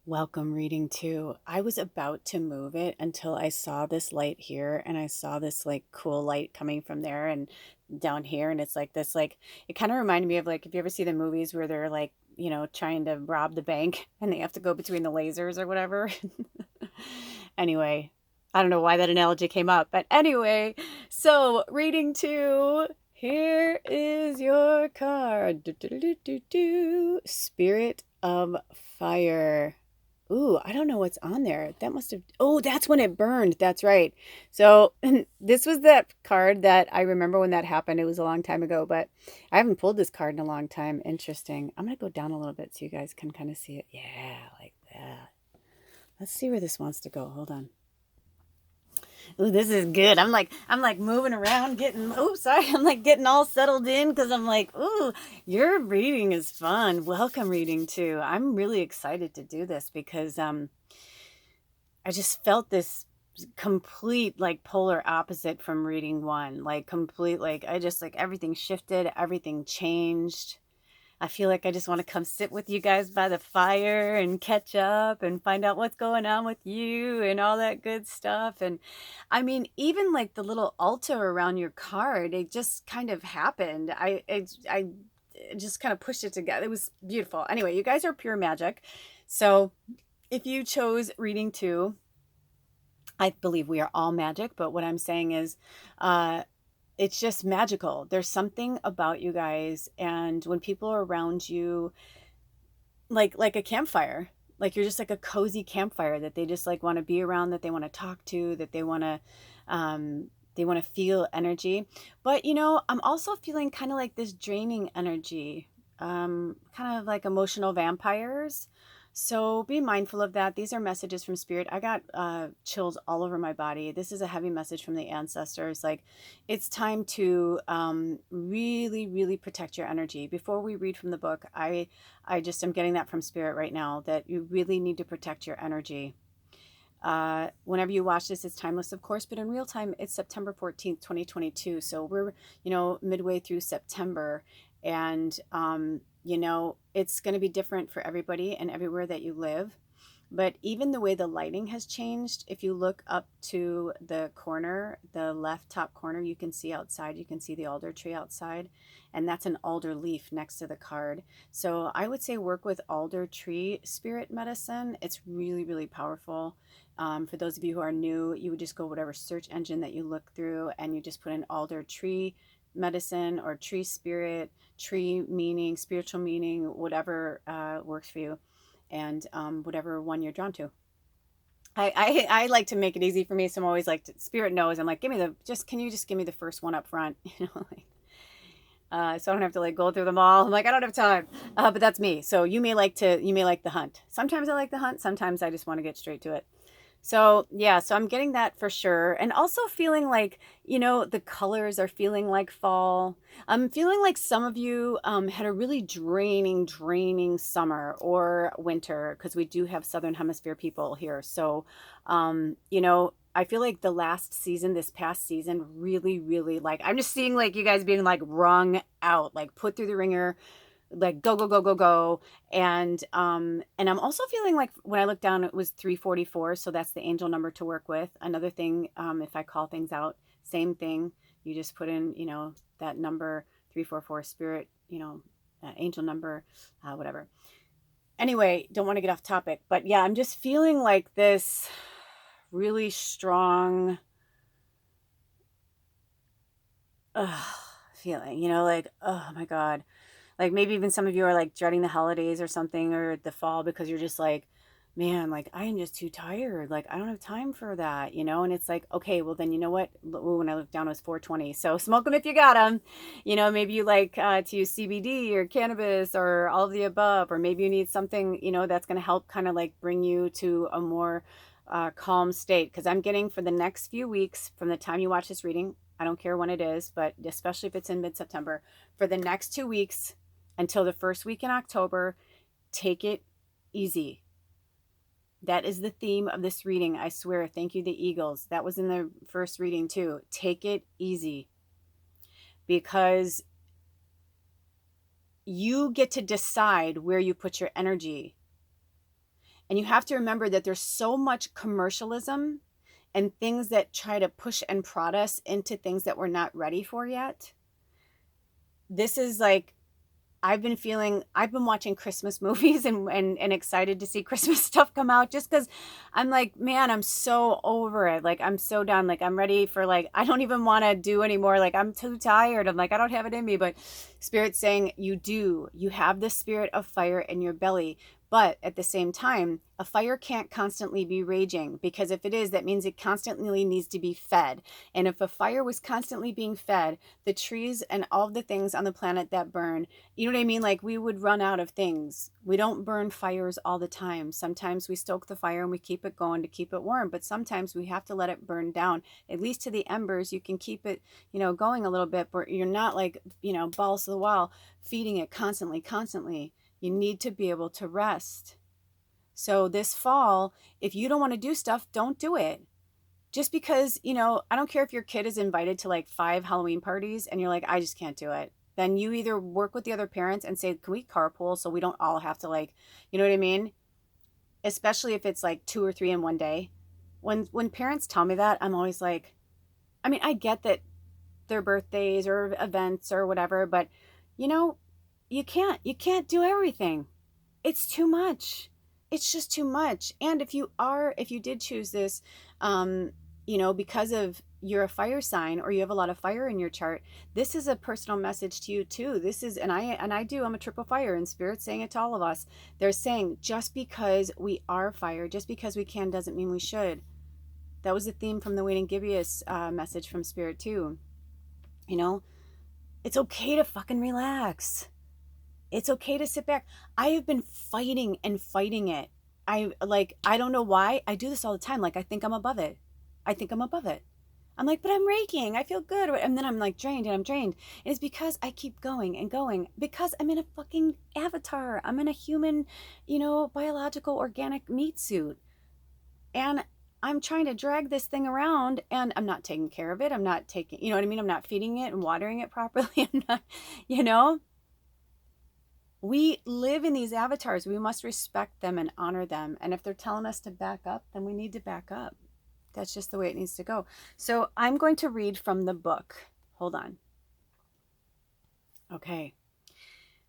Welcome reading two. I was about to move it until I saw this light here and I saw this like cool light coming from there and down here. And it's like this, like, it kind of reminded me of like, if you ever see the movies where they're like, trying to rob the bank and they have to go between the lasers or whatever. Anyway, I don't know why that analogy came up, but anyway, so reading two. Here is your card. Spirit of Fire. Ooh, I don't know what's on there. That must have. Oh, that's when it burned. That's right. So this was that card that I remember when that happened. It was a long time ago, but I haven't pulled this card in a long time. Interesting. I'm going to go down a little bit so you guys can kind of see it. Yeah, like that. Let's see where this wants to go. Hold on. Ooh, this is good. I'm like moving around, getting. Oh, sorry. I'm like getting all settled in because I'm like, ooh, your reading is fun. Welcome reading too. I'm really excited to do this because I just felt this complete like polar opposite from reading one. Like complete, like I just like everything shifted, everything changed. I feel like I just want to come sit with you guys by the fire and catch up and find out what's going on with you and all that good stuff. And I mean, even like the little altar around your card, it just kind of happened. I just kind of pushed it together. It was beautiful. Anyway, you guys are pure magic. So if you chose reading two, I believe we are all magic, but what I'm saying is, uh, it's just magical. There's something about you guys, and when people are around you, like a campfire, like you're just like a cozy campfire that they just like want to be around, that they want to talk to, that they want to feel energy. But I'm also feeling kind of like this draining energy, kind of like emotional vampires. So be mindful of that. These are messages from spirit. I got chills all over my body. This is a heavy message from the ancestors. Like, it's time to really, really protect your energy. Before we read from the book, I just am getting that from spirit right now, that you really need to protect your energy. Whenever you watch this, it's timeless, of course, but in real time, it's September 14th, 2022. So we're, midway through September, and, it's going to be different for everybody and everywhere that you live. But even the way the lighting has changed, if you look up to the corner, the left top corner, you can see outside, you can see the alder tree outside, and that's an alder leaf next to the card. So I would say work with alder tree spirit medicine. It's really, really powerful. For those of you who are new, you would just go whatever search engine that you look through and you just put in alder tree medicine or tree spirit, tree meaning, spiritual meaning, whatever works for you, and whatever one you're drawn to. I like to make it easy for me, so I'm always like, spirit knows. I'm like, can you just give me the first one up front? So I don't have to like go through them all. I'm like, I don't have time. But that's me. So you may like the hunt. Sometimes I like the hunt. Sometimes I just want to get straight to it. So yeah, so I'm getting that for sure. And also feeling like, the colors are feeling like fall. I'm feeling like some of you had a really draining summer or winter, because we do have Southern Hemisphere people here. So, I feel like the last season, this past season, really, really, like, I'm just seeing like you guys being like wrung out, like put through the ringer, like go go go go go. And I'm also feeling like when I look down, it was 344, so that's the angel number to work with. Another thing, if I call things out, same thing, you just put in that number 344, spirit, angel number, whatever. Anyway, don't want to get off topic, but yeah, I'm just feeling like this really strong feeling, like, oh my God. Like maybe even some of you are like dreading the holidays or something, or the fall, because you're just like, man, like I am just too tired. Like I don't have time for that, And it's like, okay, well then you know what? Ooh, when I looked down, it was 420. So smoke them if you got them. Maybe you like to use CBD or cannabis or all of the above, or maybe you need something, that's going to help kind of like bring you to a more calm state. Because I'm getting, for the next few weeks from the time you watch this reading, I don't care when it is, but especially if it's in mid-September, for the next 2 weeks, until the first week in October, take it easy. That is the theme of this reading. I swear. Thank you, the Eagles. That was in the first reading too. Take it easy, because you get to decide where you put your energy. And you have to remember that there's so much commercialism and things that try to push and prod us into things that we're not ready for yet. This is like, I've been watching Christmas movies and excited to see Christmas stuff come out, just because I'm like, man, I'm so over it. Like, I'm so done. Like, I'm ready for, like, I don't even want to do anymore. Like, I'm too tired. I'm like, I don't have it in me. But Spirit's saying you have the spirit of fire in your belly. But at the same time, a fire can't constantly be raging, because if it is, that means it constantly needs to be fed. And if a fire was constantly being fed, the trees and all the things on the planet that burn, you know what I mean? Like, we would run out of things. We don't burn fires all the time. Sometimes we stoke the fire and we keep it going to keep it warm, but sometimes we have to let it burn down, at least to the embers. You can keep it, going a little bit, but you're not like, balls to the wall, feeding it constantly. You need to be able to rest. So this fall, if you don't want to do stuff, don't do it. Just because, I don't care if your kid is invited to like 5 Halloween parties and you're like, I just can't do it. Then you either work with the other parents and say, can we carpool so we don't all have to, like, you know what I mean? Especially if it's like 2 or 3 in one day. When parents tell me that, I'm always like, I mean, I get that their birthdays or events or whatever, but you can't do everything. It's too much. It's just too much. And if you did choose this, because of you're a fire sign or you have a lot of fire in your chart, this is a personal message to you too. This is, I'm a triple fire, and Spirit's saying it to all of us. They're saying, just because we are fire, just because we can, doesn't mean we should. That was the theme from the WANING GIBBOUS message from Spirit too. It's okay to fucking relax. It's okay to sit back. I have been fighting it. I don't know why. I do this all the time. Like, I think I'm above it. I'm like, but I'm raking. I feel good. And then I'm like drained. And it's because I keep going and going, because I'm in a fucking avatar. I'm in a human, biological organic meat suit. And I'm trying to drag this thing around, and I'm not taking care of it. I'm not taking, you know what I mean? I'm not feeding it and watering it properly. I'm not, we live in these avatars. We must respect them and honor them. And if they're telling us to back up, then we need to back up. That's just the way it needs to go. So I'm going to read from the book. Hold on. Okay.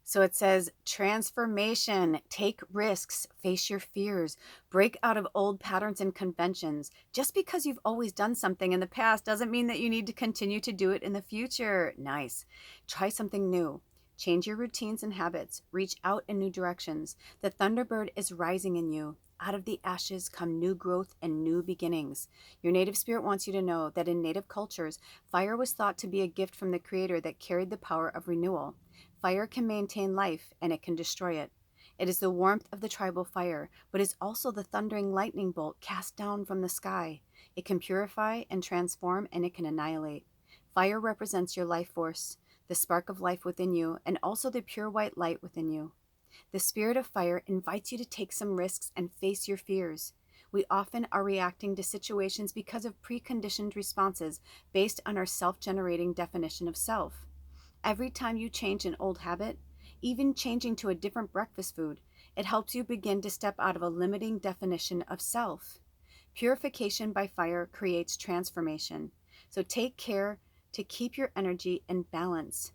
So it says, transformation, take risks, face your fears, break out of old patterns and conventions. Just because you've always done something in the past doesn't mean that you need to continue to do it in the future. Nice. Try something new. Change your routines and habits. Reach out in new directions. The Thunderbird is rising in you. Out of the ashes come new growth and new beginnings. Your native spirit wants you to know that in native cultures, fire was thought to be a gift from the Creator that carried the power of renewal. Fire can maintain life, and it can destroy it. It is the warmth of the tribal fire, but is also the thundering lightning bolt cast down from the sky. It can purify and transform, and it can annihilate. Fire represents your life force, the spark of life within you, and also the pure white light within you. The spirit of fire invites you to take some risks and face your fears. We often are reacting to situations because of preconditioned responses based on our self-generating definition of self. Every time you change an old habit, even changing to a different breakfast food, it helps you begin to step out of a limiting definition of self. Purification by fire creates transformation. So take care to keep your energy in balance.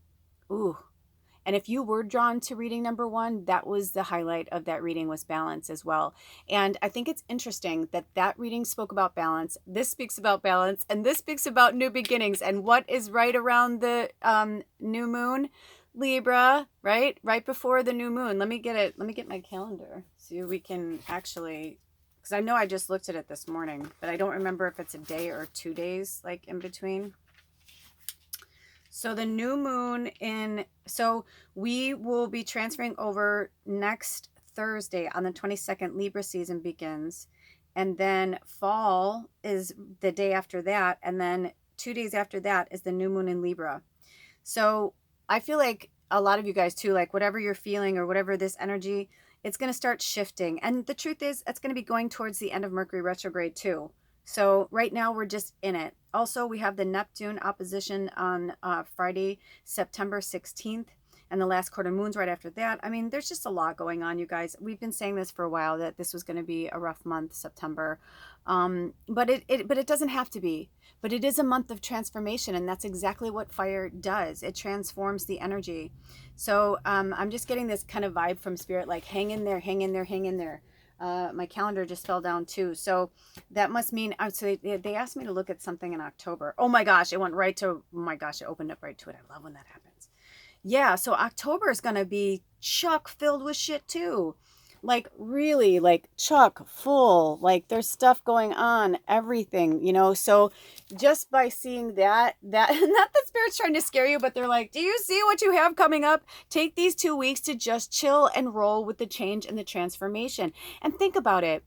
Ooh. And if you were drawn to reading number 1, that was the highlight of that reading, was balance as well. And I think it's interesting that reading spoke about balance. This speaks about balance, and this speaks about new beginnings. And what is right around the new moon? Libra, right? Right before the new moon. Let me get my calendar so we can actually, because I know I just looked at it this morning, but I don't remember if it's a day or 2 days like in between. So the new moon so we will be transferring over next Thursday on the 22nd. Libra season begins. And then fall is the day after that. And then 2 days after that is the new moon in Libra. So I feel like a lot of you guys too, like whatever you're feeling or whatever this energy, it's going to start shifting. And the truth is, it's going to be going towards the end of Mercury retrograde too. So right now we're just in it. Also, we have the Neptune opposition on Friday, September 16th. and the last quarter moon's right after that. I mean, there's just a lot going on, you guys. We've been saying this for a while, that this was going to be a rough month, September. But it doesn't have to be. But it is a month of transformation, and that's exactly what fire does. It transforms the energy. So I'm just getting this kind of vibe from spirit, like hang in there, hang in there, hang in there. My calendar just fell down too. So that must mean, so they asked me to look at something in October. Oh my gosh, it went right to, oh my gosh, it opened up right to it. I love when that happens. Yeah, so October is going to be chock filled with shit too. Like really, like chock full, like there's stuff going on, everything, you know. So just by seeing that not that spirit's trying to scare you, but they're like, do you see what you have coming up? Take these 2 weeks to just chill and roll with the change and the transformation, and think about it.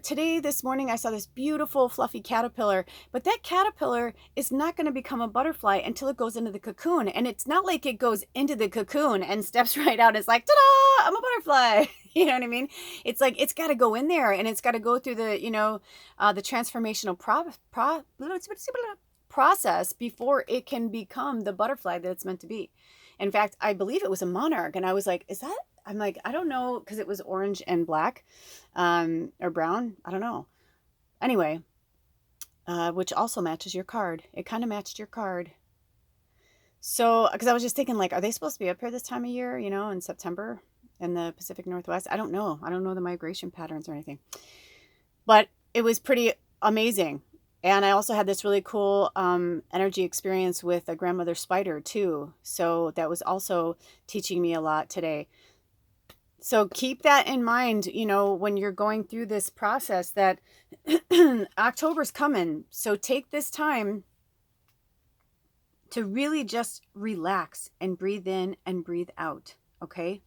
Today, this morning, I saw this beautiful fluffy caterpillar, but that caterpillar is not going to become a butterfly until it goes into the cocoon. And it's not like it goes into the cocoon and steps right out. It's like, ta-da, I'm a butterfly. You know what I mean? It's like, it's got to go in there, and it's got to go through the, you know, the transformational process before it can become the butterfly that it's meant to be. In fact, I believe it was a monarch, and I was like, is that, I'm like, I don't know, because it was orange and black, or brown. I don't know. Anyway, which also matches your card. It kind of matched your card. So, because I was just thinking, like, are they supposed to be up here this time of year, you know, in September in the Pacific Northwest? I don't know. I don't know the migration patterns or anything. But it was pretty amazing. And I also had this really cool energy experience with a grandmother spider, too. So that was also teaching me a lot today. So keep that in mind, you know, when you're going through this process, that October's coming. So take this time to really just relax and breathe in and breathe out. Okay.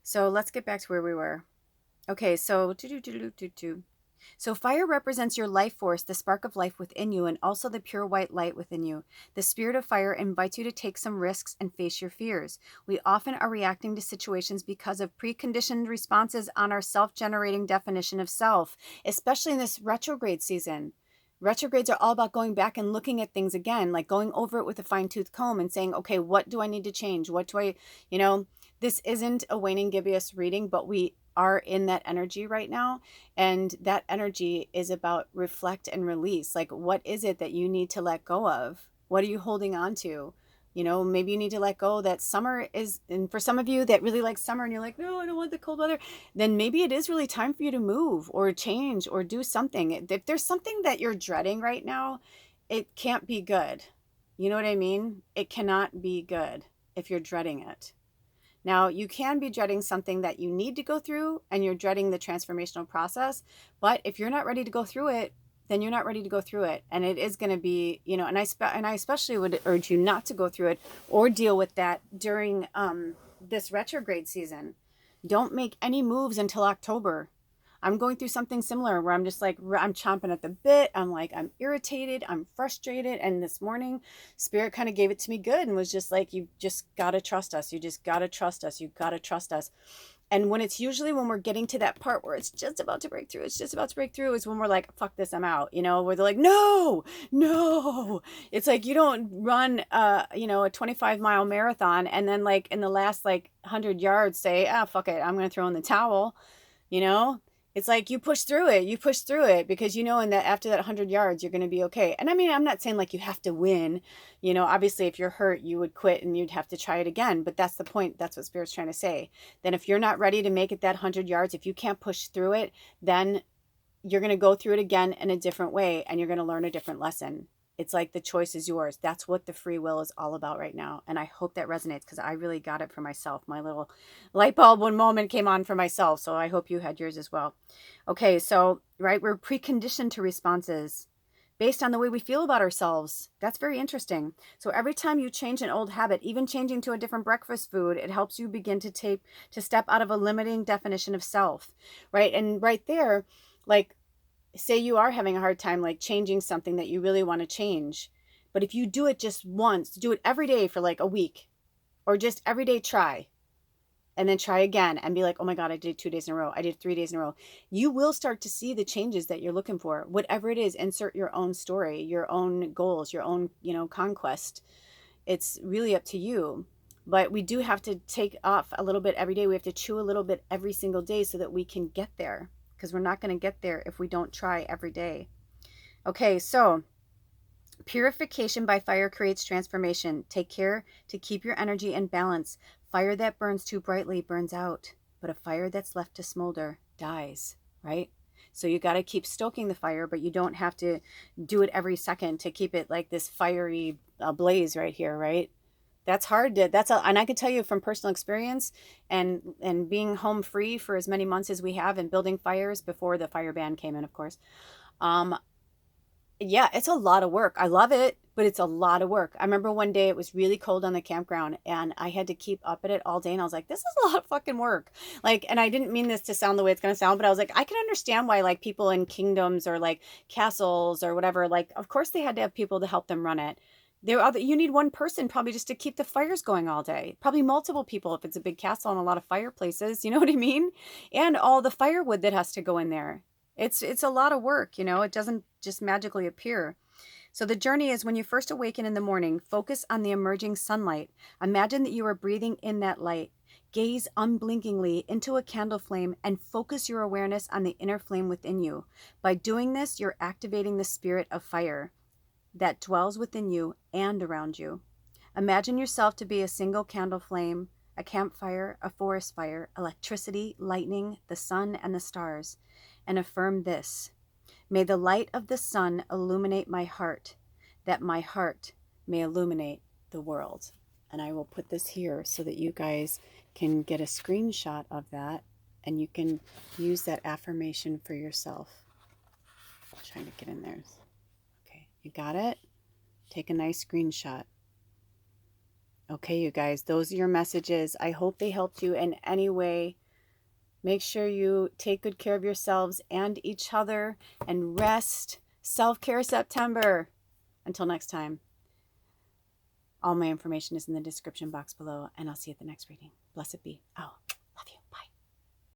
So let's get back to where we were. Okay. So So fire represents your life force, the spark of life within you, and also the pure white light within you. The spirit of fire invites you to take some risks and face your fears. We often are reacting to situations because of preconditioned responses on our self-generating definition of self, especially in this retrograde season. Retrogrades are all about going back and looking at things again, like going over it with a fine-tooth comb and saying, okay, what do I need to change? What do I, you know, this isn't a waning gibbous reading, but we are in that energy right now. And that energy is about reflect and release. Like, what is it that you need to let go of? What are you holding on to? You know, maybe you need to let go that summer is, and for some of you that really like summer and you're like, no, I don't want the cold weather, then maybe it is really time for you to move or change or do something. If there's something that you're dreading right now, it can't be good. You know what I mean? It cannot be good if you're dreading it. Now, you can be dreading something that you need to go through, and you're dreading the transformational process. But if you're not ready to go through it, then you're not ready to go through it. And it is going to be, you know, and I especially would urge you not to go through it or deal with that during this retrograde season. Don't make any moves until October. I'm going through something similar where I'm just like, I'm chomping at the bit. I'm like, I'm irritated. I'm frustrated. And this morning, Spirit kind of gave it to me good and was just like, you just got to trust us. You just got to trust us. You got to trust us. And when it's usually when we're getting to that part where it's just about to break through, is when we're like, fuck this, I'm out, you know, where they're like, no. It's like, you don't run, you know, a 25-mile marathon and then like in the last like 100 yards say, fuck it, I'm going to throw in the towel, you know? It's like you push through it because you know in that after that 100 yards you're going to be okay. And I mean, I'm not saying like you have to win, you know, obviously if you're hurt you would quit and you'd have to try it again, but that's the point. That's what Spirit's trying to say. Then if you're not ready to make it that 100 yards, if you can't push through it, then you're going to go through it again in a different way and you're going to learn a different lesson. It's like the choice is yours. That's what the free will is all about right now. And I hope that resonates because I really got it for myself. My little light bulb one moment came on for myself. So I hope you had yours as well. Okay, so, right, we're preconditioned to responses based on the way we feel about ourselves. That's very interesting. So every time you change an old habit, even changing to a different breakfast food, it helps you begin to step out of a limiting definition of self, right? And right there, like, say you are having a hard time like changing something that you really want to change, but if you do it just once, do it every day for like a week, or just every day try, and then try again and be like, oh my God, I did 2 days in a row, I did 3 days in a row, you will start to see the changes that you're looking for. Whatever it is, insert your own story, your own goals, your own, you know, conquest. It's really up to you. But we do have to take off a little bit every day. We have to chew a little bit every single day so that we can get there, because we're not going to get there if we don't try every day. Okay, so purification by fire creates transformation. Take care to keep your energy in balance. Fire that burns too brightly burns out, but a fire that's left to smolder dies, right? So you got to keep stoking the fire, but you don't have to do it every second to keep it like this fiery blaze right here, right? That's hard to, and I can tell you from personal experience and being home free for as many months as we have and building fires before the fire ban came in, of course. Yeah, it's a lot of work. I love it, but it's a lot of work. I remember one day it was really cold on the campground and I had to keep up at it all day. And I was like, this is a lot of fucking work. Like, and I didn't mean this to sound the way it's going to sound, but I was like, I can understand why like people in kingdoms or like castles or whatever, like, of course they had to have people to help them run it. You need one person probably just to keep the fires going all day. Probably multiple people if it's a big castle and a lot of fireplaces, you know what I mean? And all the firewood that has to go in there. It's a lot of work, you know, it doesn't just magically appear. So the journey is when you first awaken in the morning, focus on the emerging sunlight. Imagine that you are breathing in that light. Gaze unblinkingly into a candle flame and focus your awareness on the inner flame within you. By doing this, you're activating the spirit of fire that dwells within you and around you. Imagine yourself to be a single candle flame, a campfire, a forest fire, electricity, lightning, the sun, and the stars. And affirm this: may the light of the sun illuminate my heart, that my heart may illuminate the world. And I will put this here so that you guys can get a screenshot of that and you can use that affirmation for yourself. I'm trying to get in there. Okay, you got it? Take a nice screenshot. Okay, you guys, those are your messages. I hope they helped you in any way. Make sure you take good care of yourselves and each other and rest. Self-care September. Until next time, all my information is in the description box below, and I'll see you at the next reading. Blessed be. Oh.